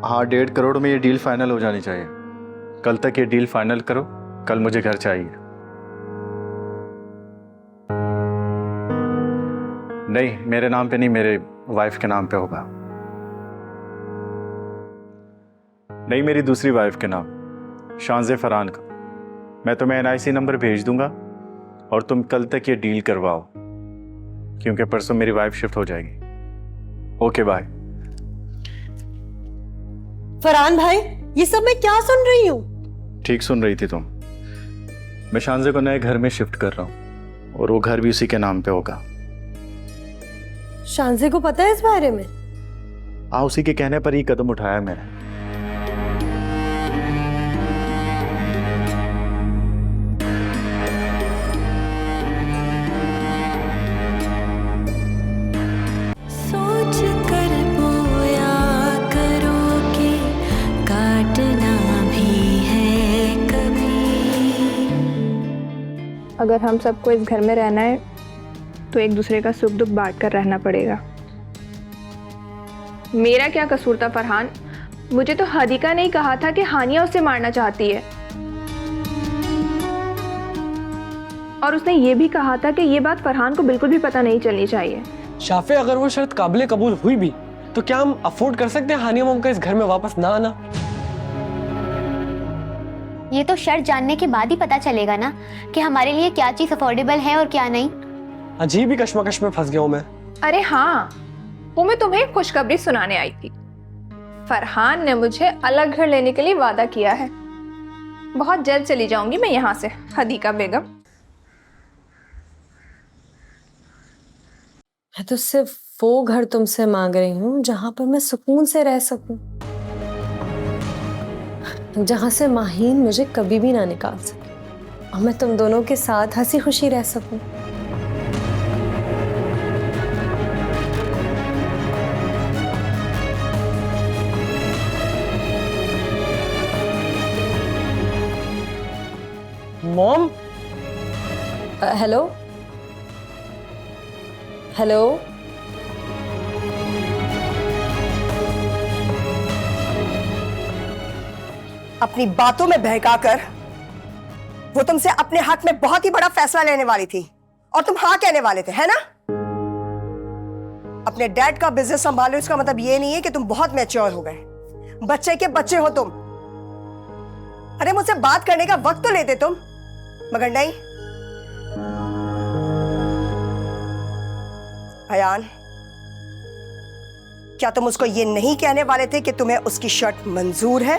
हाँ, 1.5 करोड़ में ये डील फाइनल हो जानी चाहिए। कल तक ये डील फाइनल करो, कल मुझे घर चाहिए। नहीं, मेरे नाम पे नहीं, मेरे वाइफ के नाम पे होगा। नहीं, मेरी दूसरी वाइफ के नाम, शांजे फरहान का। मैं तुम्हें NIC नंबर भेज दूंगा और तुम कल तक ये डील करवाओ, क्योंकि परसों मेरी वाइफ शिफ्ट हो जाएगी। Okay bye. फरहान भाई, ये सब मैं क्या सुन रही हूँ? ठीक सुन रही थी तुम। मैं शांजे को नए घर में शिफ्ट कर रहा हूँ और वो घर भी उसी के नाम पे होगा। शांजे को पता है इस बारे में? हाँ, उसी के कहने पर ही कदम उठाया मैंने। सोच कर बोया करो कि काटना भी है कभी। अगर हम सबको इस घर में रहना है तो एक दूसरे का सुख दुख बांट कर रहना पड़ेगा। मेरा क्या कसूर था फरहान? मुझे तो हादिका ने ही कहा था कि हानिया उसे मारना चाहती है, और उसने ये भी कहा था कि ये बात फरहान को बिल्कुल भी पता नहीं चलनी चाहिए। शाफे, अगर वो शर्त काबिले कबूल हुई भी तो क्या हम अफोर्ड कर सकते हैं हानिया मॉम का इस घर में वापस ना आना? ये तो शर्त जानने के बाद ही पता चलेगा ना कि हमारे लिए क्या चीज अफोर्डेबल है और क्या नहीं। अजीब ही कश्मकश में फंस गया हूं मैं। अरे हाँ, वो मैं तुम्हें एक खुशखबरी सुनाने आई थी। फरहान ने मुझे अलग घर लेने के लिए वादा किया है। बहुत जल्द चली जाऊंगी मैं यहाँ से, हदीका बेगम। मैं तो सिर्फ वो घर तुमसे मांग रही हूँ जहां पर मैं सुकून से रह सकूं, जहां से माहीन मुझे कभी भी ना निकाल सके और मैं तुम दोनों के साथ हंसी खुशी रह सकूं। मॉम, हेलो हेलो, अपनी बातों में बहकाकर वो तुमसे अपने हक में बहुत ही बड़ा फैसला लेने वाली थी और तुम हाँ कहने वाले थे, है ना? अपने डैड का बिजनेस संभालो, इसका मतलब ये नहीं है कि तुम बहुत मैच्योर हो गए। बच्चे के बच्चे हो तुम। अरे मुझसे बात करने का वक्त तो लेते तुम, मगर नहीं। अयान, क्या तुम उसको ये नहीं कहने वाले थे कि तुम्हें उसकी शर्त मंजूर है?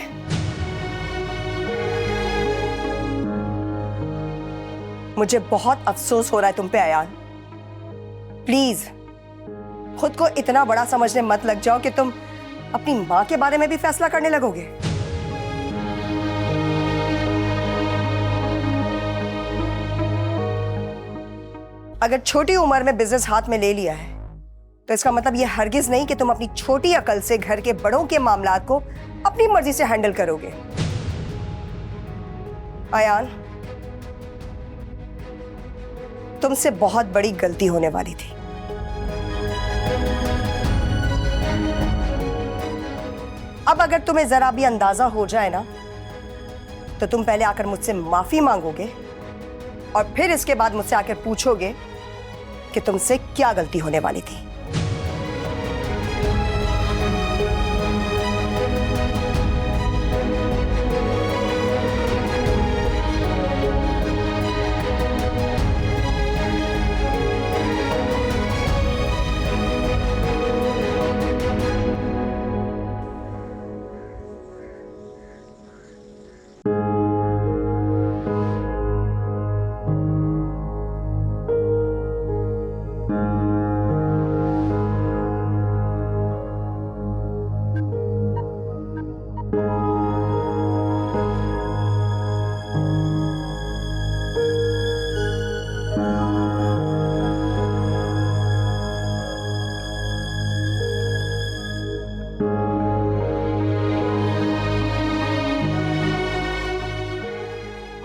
मुझे बहुत अफसोस हो रहा है तुम पे अयान। प्लीज खुद को इतना बड़ा समझने मत लग जाओ कि तुम अपनी मां के बारे में भी फैसला करने लगोगे। अगर छोटी उम्र में बिजनेस हाथ में ले लिया है तो इसका मतलब यह हरगिज नहीं कि तुम अपनी छोटी अकल से घर के बड़ों के मामलात को अपनी मर्जी से हैंडल करोगे। अयान, तुमसे बहुत बड़ी गलती होने वाली थी। अब अगर तुम्हें जरा भी अंदाजा हो जाए ना, तो तुम पहले आकर मुझसे माफी मांगोगे और फिर इसके बाद मुझसे आकर पूछोगे कि तुमसे क्या गलती होने वाली थी।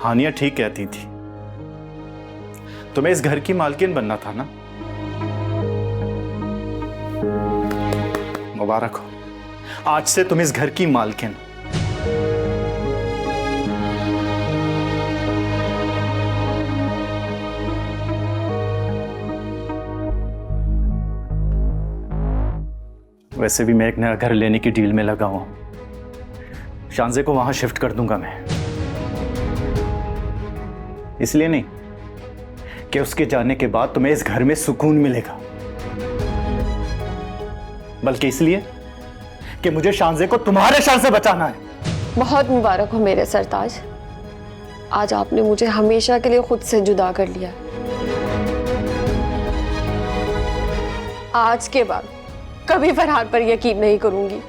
हानिया ठीक कहती थी, तुम्हें इस घर की मालकिन बनना था ना। मुबारक हो, आज से तुम इस घर की मालकिन। वैसे भी मैं एक नया घर लेने की डील में लगा हूं। शांजे को वहां शिफ्ट कर दूंगा मैं। इसलिए नहीं कि उसके जाने के बाद तुम्हें इस घर में सुकून मिलेगा, बल्कि इसलिए कि मुझे शांजे को तुम्हारे शर से बचाना है। बहुत मुबारक हो मेरे सरताज, आज आपने मुझे हमेशा के लिए खुद से जुदा कर लिया। आज के बाद कभी फरहान पर यकीन नहीं करूंगी।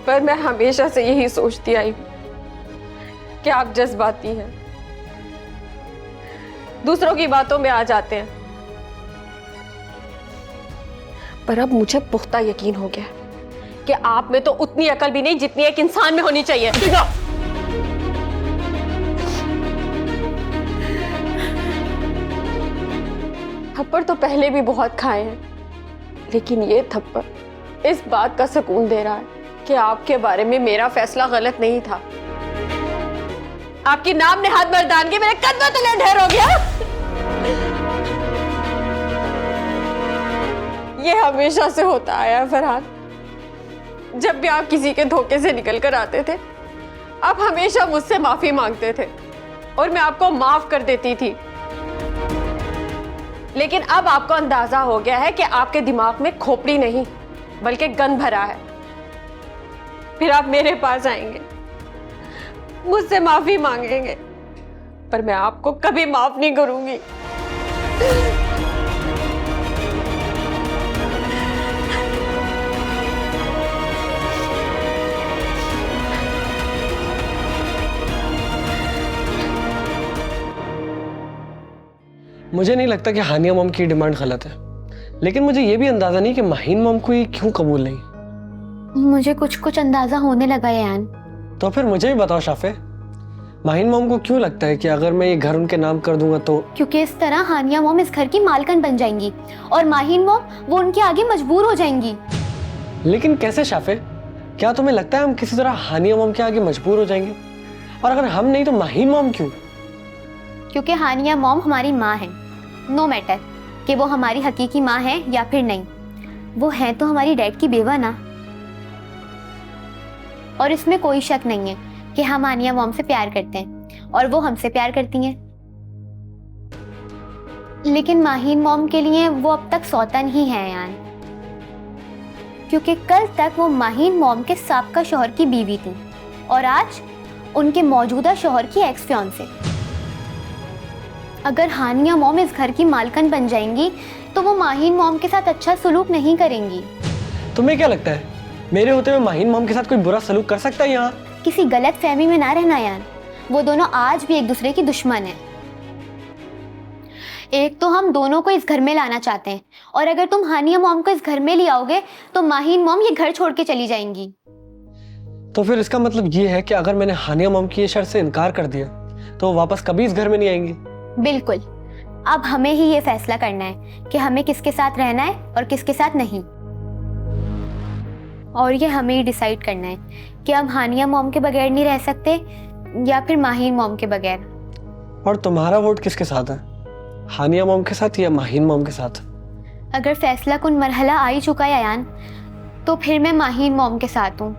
पर मैं हमेशा से यही सोचती आई हूं कि आप जज्बाती हैं, दूसरों की बातों में आ जाते हैं। पर अब मुझे पुख्ता यकीन हो गया कि आप में तो उतनी अकल भी नहीं जितनी एक इंसान में होनी चाहिए। थप्पड़ तो पहले भी बहुत खाए हैं, लेकिन ये थप्पड़ इस बात का सुकून दे रहा है कि आपके बारे में मेरा फैसला गलत नहीं था। आपकी नाम ने हाथ मर्दानगी मेरे कदमों तले ढेर हो गया। ये हमेशा से होता आया है फरहान। जब भी आप किसी के धोखे से निकल कर आते थे, आप हमेशा मुझसे माफी मांगते थे और मैं आपको माफ कर देती थी। लेकिन अब आपको अंदाजा हो गया है कि आपके दिमाग में खोपड़ी नहीं बल्कि गंद भरा है। फिर आप मेरे पास आएंगे, मुझसे माफी मांगेंगे, पर मैं आपको कभी माफ नहीं करूंगी। मुझे नहीं लगता कि हानिया मॉम की डिमांड गलत है, लेकिन मुझे ये भी अंदाजा नहीं कि माहीन मॉम को ये क्यों कबूल नहीं। मुझे कुछ कुछ अंदाजा होने लगा है यान। तो फिर मुझे भी बताओ शाफे, माहीन मॉम को क्यों लगता है कि अगर मैं ये घर उनके नाम कर दूंगा तो? क्योंकि इस तरह हानिया मॉम इस घर की मालकन बन जाएंगी और माहीन मॉम वो उनके आगे मजबूर हो जाएंगी। लेकिन कैसे शाफे? क्या तुम्हें लगता है हम किसी तरह हानिया मॉम के आगे मजबूर हो जाएंगे? और अगर हम नहीं तो माहीन मॉम क्यों? क्योंकि हानिया मॉम हमारी माँ है, नो मैटर कि वो हमारी हकीकी माँ है या फिर नहीं, वो है तो हमारी डैड की बेवा ना। और इसमें कोई शक नहीं है कि हम हानिया मॉम से प्यार करते हैं और वो हमसे प्यार करती हैं। लेकिन माहीन मॉम के लिए वो अब तक सौतन ही है यान, क्योंकि कल तक वो माहीन मॉम के साबका शौहर की बीवी थी और आज उनके मौजूदा शौहर की एक्स फियांसे। अगर हानिया मॉम इस घर की मालकन बन जाएंगी तो वो माहीन मॉम के साथ अच्छा सलूक नहीं करेंगी। तुम्हें क्या लगता है मेरे होते हुए माहीन मॉम के साथ कोई बुरा सलूक कर सकता है यहाँ? किसी गलत फहमी में ना रहना यार, वो दोनों आज भी एक दूसरे की दुश्मन हैं। एक तो हम दोनों को इस घर में लाना चाहते हैं और अगर तुम हानिया मॉम को इस घर में ले आओगे तो माहीन मॉम ये घर छोड़ के चली जाएंगी। तो फिर इसका मतलब ये है कि अगर मैंने हानिया मॉम की ये शर्त से इनकार कर दिया तो वो वापस कभी इस घर में नहीं आएंगी? बिल्कुल, अब हमें ही ये फैसला करना है कि हमें किसके साथ रहना है और किसके साथ नहीं। और ये हमें ही डिसाइड करना है कि हम हानिया मॉम के बगैर नहीं रह सकते या फिर माहीन मॉम के बगैर। और तुम्हारा वोट किसके साथ है, हानिया मॉम के साथ या माहीन मॉम के साथ? अगर फैसला कुन मरहला आ ही चुका है यान, तो फिर मैं माहीन मॉम के साथ हूँ,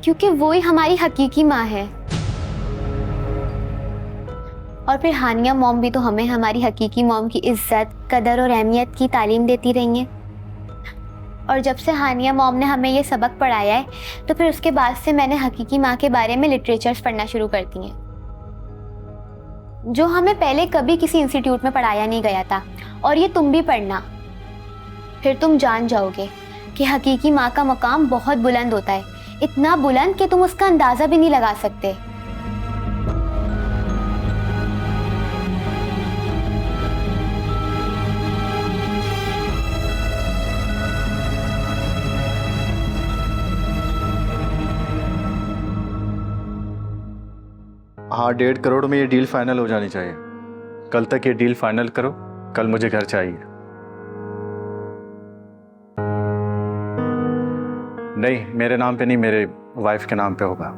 क्योंकि वो ही हमारी हकीकी माँ है। और फिर हानिया मॉम भी तो हमें हमारी हकीकी मॉम की इज्जत, कदर और अहमियत की तालीम देती रही हैं। और जब से हानिया मॉम ने हमें ये सबक पढ़ाया है तो फिर उसके बाद से मैंने हकीकी माँ के बारे में लिटरेचर्स पढ़ना शुरू कर दी हैं, जो हमें पहले कभी किसी इंस्टीट्यूट में पढ़ाया नहीं गया था। और ये तुम भी पढ़ना, फिर तुम जान जाओगे कि हकीकी माँ का मकाम बहुत बुलंद होता है, इतना बुलंद कि तुम उसका अंदाज़ा भी नहीं लगा सकते। हाँ, 1.5 करोड़ में ये डील फाइनल हो जानी चाहिए। कल तक ये डील फाइनल करो, कल मुझे घर चाहिए। नहीं, मेरे नाम पे नहीं, मेरे वाइफ के नाम पे होगा।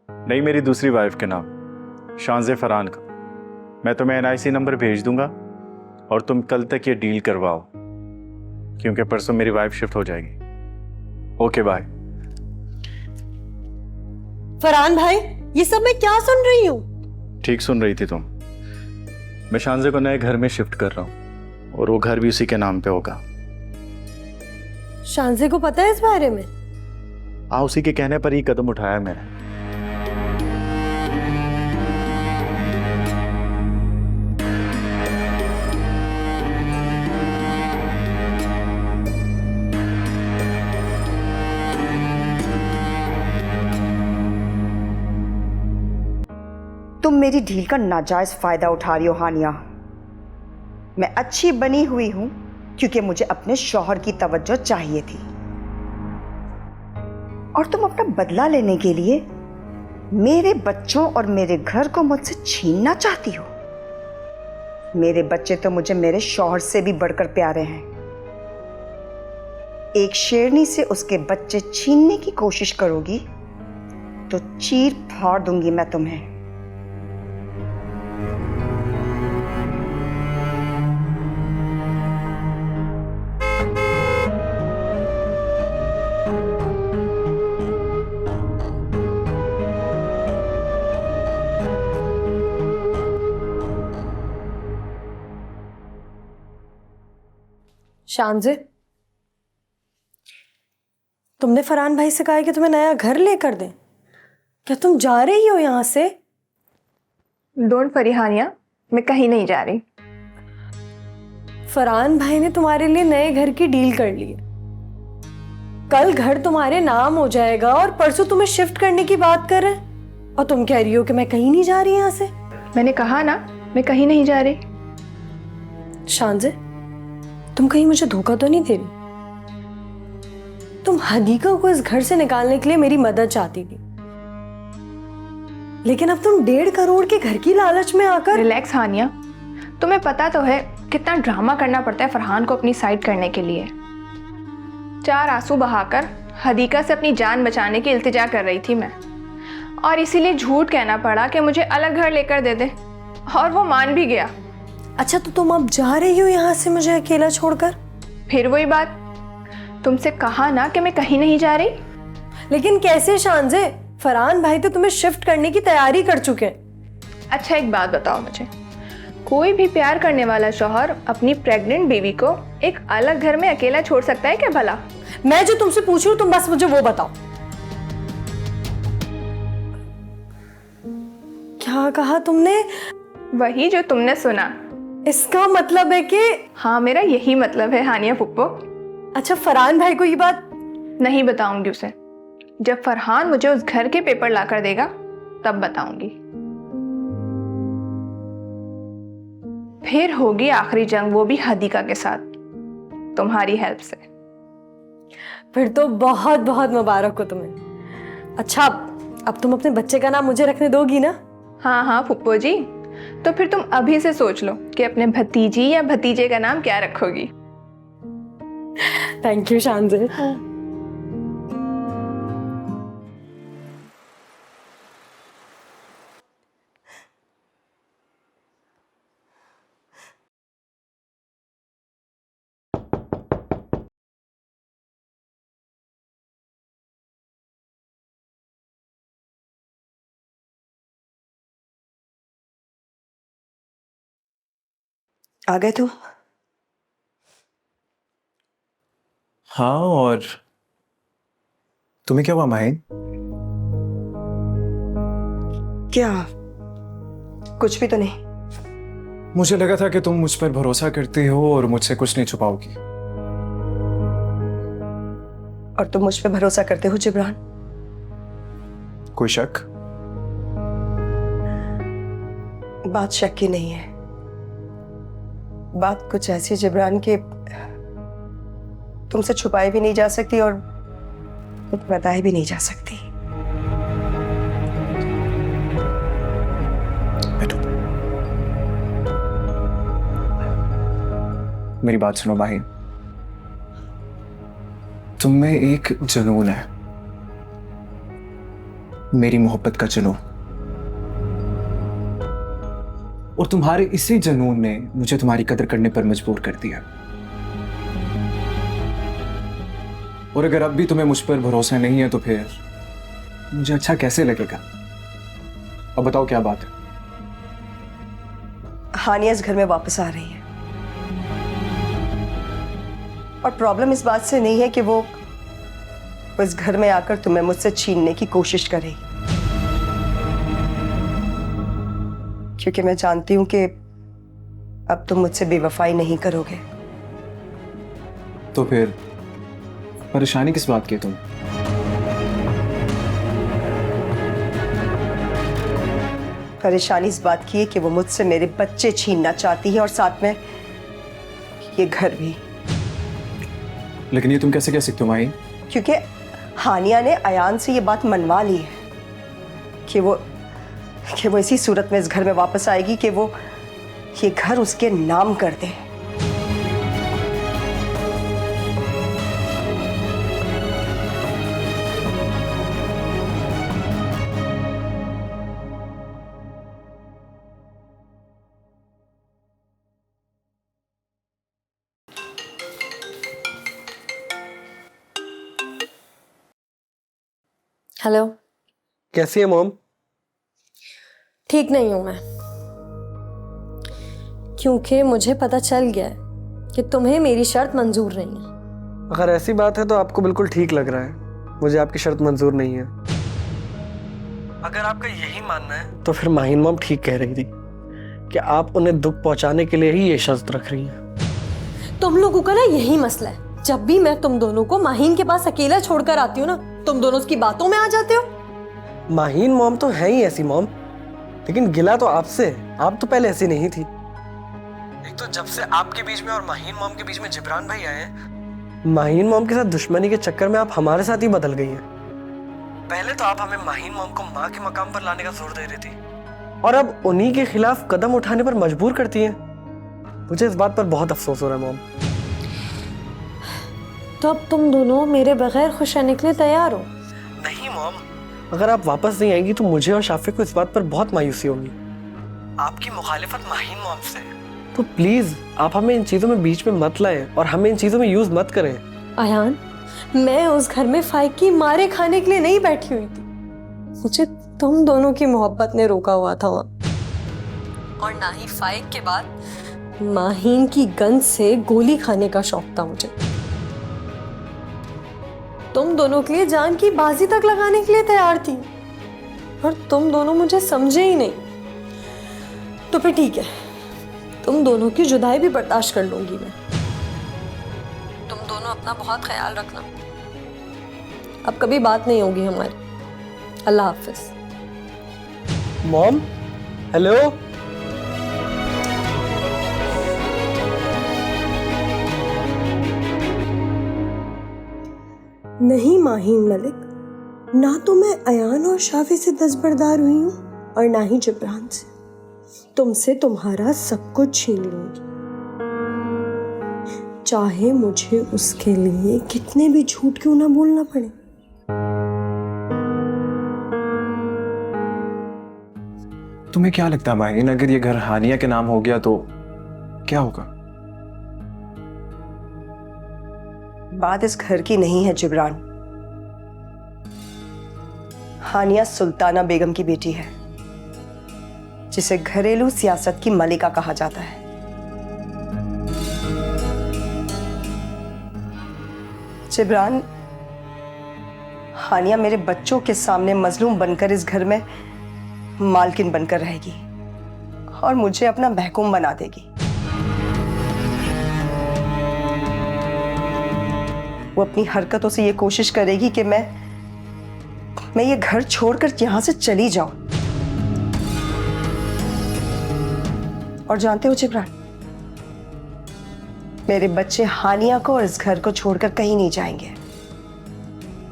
नहीं, मेरी दूसरी वाइफ के नाम, शांजे फरहान का। मैं तुम्हें NIC नंबर भेज दूंगा और तुम कल तक ये डील करवाओ, क्योंकि परसों मेरी वाइफ शिफ्ट हो जाएगी। Okay bye. फरहान भाई, ये सब मैं क्या सुन रही हूँ? ठीक सुन रही थी तुम। मैं शांजे को नए घर में शिफ्ट कर रहा हूँ और वो घर भी उसी के नाम पे होगा। शांजे को पता है इस बारे में? उसी के कहने पर ही कदम उठाया मैंने। तुम मेरी ढील का नाजायज फायदा उठा रही हो हानिया। मैं अच्छी बनी हुई हूं क्योंकि मुझे अपने शौहर की तवज्जो चाहिए थी, और तुम अपना बदला लेने के लिए मेरे बच्चों और मेरे घर को मुझसे छीनना चाहती हो। मेरे बच्चे तो मुझे मेरे शौहर से भी बढ़कर प्यारे हैं। एक शेरनी से उसके बच्चे छीनने की कोशिश करोगी तो चीर फाड़ दूंगी मैं तुम्हें। शांजे, तुमने फरहान भाई से कहा है कि तुम्हें नया घर लेकर दें। क्या तुम जा रही हो यहाँ से? डोंट वरी हानिया, मैं कहीं नहीं जा रही। फरहान भाई ने तुम्हारे लिए नए घर की डील कर ली है। कल घर तुम्हारे नाम हो जाएगा और परसों तुम्हें शिफ्ट करने की बात कर रहे हैं, और तुम कह रही हो कि मैं कहीं नहीं जा रही यहाँ से। मैंने कहा ना, मैं कहीं नहीं जा रही। शांजे, तुम कहीं मुझे धोखा तो नहीं दे रही? तुम हदीका को इस घर से निकालने के लिए मेरी मदद चाहती थी, लेकिन अब तुम 1.5 करोड़ के घर की लालच में आकर। रिलैक्स हानिया, तुम्हें पता तो है कितना ड्रामा करना पड़ता है फरहान को अपनी साइड करने के लिए। 4 आंसू बहाकर हदीका से अपनी जान बचाने की इल्तिजा कर रही थी मैं, और इसीलिए झूठ कहना पड़ा कि मुझे अलग घर लेकर दे दे, और वो मान भी गया। अच्छा, तो तुम अब जा रही हो यहाँ से मुझे अकेला छोड़कर? फिर वही बात, तुमसे कहा ना कि मैं कहीं नहीं जा रही। लेकिन कैसे शांजे? फरहान भाई तो तुम्हें शिफ्ट करने की तैयारी कर चुके हैं। अच्छा, एक बात बताओ मुझे, कोई भी प्यार करने वाला शौहर अपनी प्रेग्नेंट बीवी को एक अलग घर में अकेला छोड़ सकता है क्या भला? मैं जो तुमसे पूछ रही हूँ तुम बस मुझे वो बताओ। क्या कहा तुमने? वही जो तुमने सुना। इसका मतलब है कि? हाँ, मेरा यही मतलब है हानिया फुप्पो। अच्छा, फरहान भाई को ये बात? नहीं बताऊंगी उसे। जब फरहान मुझे उस घर के पेपर लाकर देगा तब बताऊंगी। फिर होगी आखिरी जंग, वो भी हदीका के साथ, तुम्हारी हेल्प से। फिर तो बहुत बहुत मुबारक हो तुम्हें। अच्छा, अब तुम अपने बच्चे का नाम मुझे रखने दोगी ना? हाँ हाँ फुप्पो जी, तो फिर तुम अभी से सोच लो कि अपने भतीजी या भतीजे का नाम क्या रखोगी। Thank you शांजे। आ गए तुम? हाँ, और तुम्हें क्या हुआ माहिन? क्या? कुछ भी तो नहीं। मुझे लगा था कि तुम मुझ पर भरोसा करती हो और मुझसे कुछ नहीं छुपाओगी। और तुम मुझ पे भरोसा करते हो जिब्रान? कोई शक? बात शक की नहीं है। बात कुछ ऐसी है जिब्रान के तुमसे छुपाई भी नहीं जा सकती और बताई भी नहीं जा सकती। बैठो। मेरी बात सुनो माहिन, तुम में एक जुनून है, मेरी मोहब्बत का जुनून, और तुम्हारे इसी जुनून ने मुझे तुम्हारी कदर करने पर मजबूर कर दिया। और अगर अब भी तुम्हें मुझ पर भरोसा नहीं है तो फिर मुझे अच्छा कैसे लगेगा? अब बताओ क्या बात है? हानिया इस घर में वापस आ रही है, और प्रॉब्लम इस बात से नहीं है कि वो इस घर में आकर तुम्हें मुझसे छीनने की कोशिश करेगी, क्योंकि मैं जानती हूं कि अब तुम मुझसे बेवफाई नहीं करोगे। तो फिर परेशानी किस बात की है तुम? परेशानी इस बात की है कि वो मुझसे मेरे बच्चे छीनना चाहती है, और साथ में ये घर भी। लेकिन ये तुम कैसे कह सकते हो माही? क्योंकि हानिया ने अयान से ये बात मनवा ली है कि वो इसी सूरत में इस घर में वापस आएगी कि वो ये घर उसके नाम कर दे। हेलो। कैसी है मॉम? ठीक नहीं हूं मैं, क्योंकि मुझे पता चल गया है कि तुम्हें मेरी शर्त मंजूर नहीं है। अगर ऐसी बात है तो आपको बिल्कुल ठीक लग रहा है, मुझे आपकी शर्त मंजूर नहीं है। अगर आपका यही मानना है तो फिर माहिन मॉम ठीक कह रही थी कि आप उन्हें दुख पहुंचाने के लिए ही ये शर्त रख रही हैं। तुम लोगों का ना यही मसला है, जब भी मैं तुम दोनों को माहिन के पास अकेला छोड़कर आती हूँ ना, तुम दोनों उसकी बातों में आ जाते हो। माहिन मॉम तो है ही ऐसी मॉम, लेकिन गिला तो आपसे, आप तो पहले ऐसी नहीं थी। एक तो जब से आपके बीच में और माहिन मॉम के बीच में जिब्रान भाई आए हैं, माहिन मॉम के साथ दुश्मनी के चक्कर में आप हमारे साथ ही बदल गई हैं। पहले तो आप हमें माहिन मॉम को माँ के मकाम पर लाने का जोर दे रही थी, और अब उन्हीं के खिलाफ कदम उठाने पर मजबूर करती हैं। मुझे इस बात पर बहुत अफसोस हो रहा है मॉम। तो अब तुम दोनों मेरे बगैर खुश रहने के लिए तैयार हो? नहीं मॉम, अगर आप वापस नहीं आएंगी तो मुझे और शाफिक को इस बात पर बहुत मायूसी होगी। आपकी मुखालिफत माहिन मॉम से है, तो प्लीज आप हमें इन चीजों में बीच में मत लाएं और हमें इन चीजों में यूज मत करें। अयान, मैं उस घर में फाइक की मारे खाने के लिए नहीं बैठी हुई थी, मुझे तुम दोनों की मोहब्बत ने रोका हुआ था वहां। और ना ही फाइक के बाद माहिन की गंध से गोली खाने का शौक था मुझे। तुम दोनों के लिए जान की बाजी तक लगाने के लिए तैयार थी, और तुम दोनों मुझे समझे ही नहीं। तो फिर ठीक है, तुम दोनों की जुदाई भी बर्दाश्त कर लूंगी मैं। तुम दोनों अपना बहुत ख्याल रखना, अब कभी बात नहीं होगी हमारी। अल्लाह हाफिज। Mom, hello. नहीं माहिन मलिक, ना तो मैं अयान और शाफी से दस्तबरदार हुई हूँ, और ना ही जिब्रान से। तुमसे तुम्हारा सब कुछ छीन लूंगी, चाहे मुझे उसके लिए कितने भी झूठ क्यों ना बोलना पड़े। तुम्हें क्या लगता है माहिन, अगर ये घर हानिया के नाम हो गया तो क्या होगा? बात इस घर की नहीं है जिब्रान। हानिया सुल्ताना बेगम की बेटी है, जिसे घरेलू सियासत की मलिका कहा जाता है। जिब्रान, हानिया मेरे बच्चों के सामने मजलूम बनकर इस घर में मालकिन बनकर रहेगी और मुझे अपना महकूम बना देगी। वो अपनी हरकतों से ये कोशिश करेगी कि मैं ये घर छोड़कर यहां से चली जाऊं। और जानते हो जिब्रान, मेरे बच्चे हानिया को और इस घर को छोड़कर कहीं नहीं जाएंगे।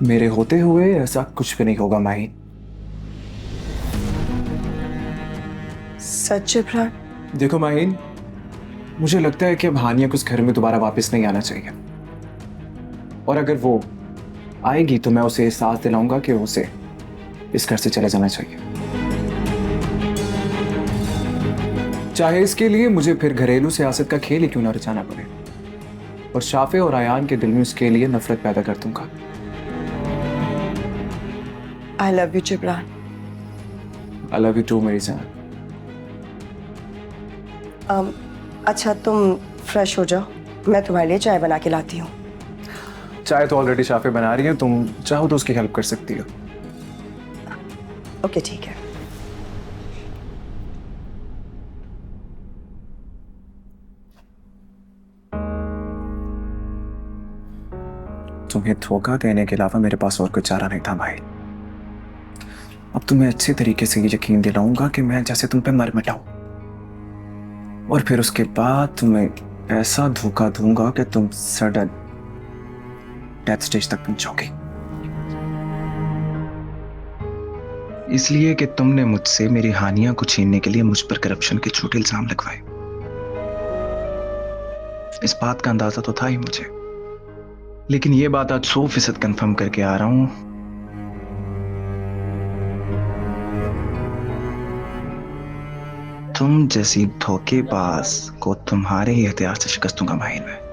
मेरे होते हुए ऐसा कुछ भी नहीं होगा माही। सच जिब्रान? देखो माहिन, मुझे लगता है कि अब हानिया को उस घर में दोबारा वापस नहीं आना चाहिए, और अगर वो आएगी तो मैं उसे एहसास दिलाऊंगा कि उसे इस घर से चले जाना चाहिए, चाहे इसके लिए मुझे फिर घरेलू सियासत का खेल ही क्यों ना रचाना पड़े, और शाफे और आयान के दिल में उसके लिए नफरत पैदा कर दूंगा। I love you Jibran. I love you too मेरी जान। अच्छा तुम फ्रेश हो जाओ, मैं तुम्हारे लिए चाय बना के लाती हूँ। चाय तो ऑलरेडी शाफे बना रही है, तुम चाहो तो उसकी हेल्प कर सकती हो। ओके ठीक है। तुम्हें धोखा देने के अलावा मेरे पास और कोई चारा नहीं था भाई। अब तुम्हें अच्छे तरीके से यकीन दिलाऊंगा कि मैं जैसे तुम पे मर मिटाऊं, और फिर उसके बाद तुम्हें ऐसा धोखा दूंगा कि तुम सडन डेथ स्टेज तक पहुंचोगे, इसलिए कि तुमने मुझसे मेरी हानिया को छीनने के लिए मुझ पर करप्शन के झूठे इल्जाम लगवाए। इस बात का अंदाजा तो था ही मुझे, लेकिन ये बात आज 100% कंफर्म करके आ रहा हूं, तुम जैसी धोखेबाज को तुम्हारे ही हथियार से शिकस्त दूंगा माहिन में।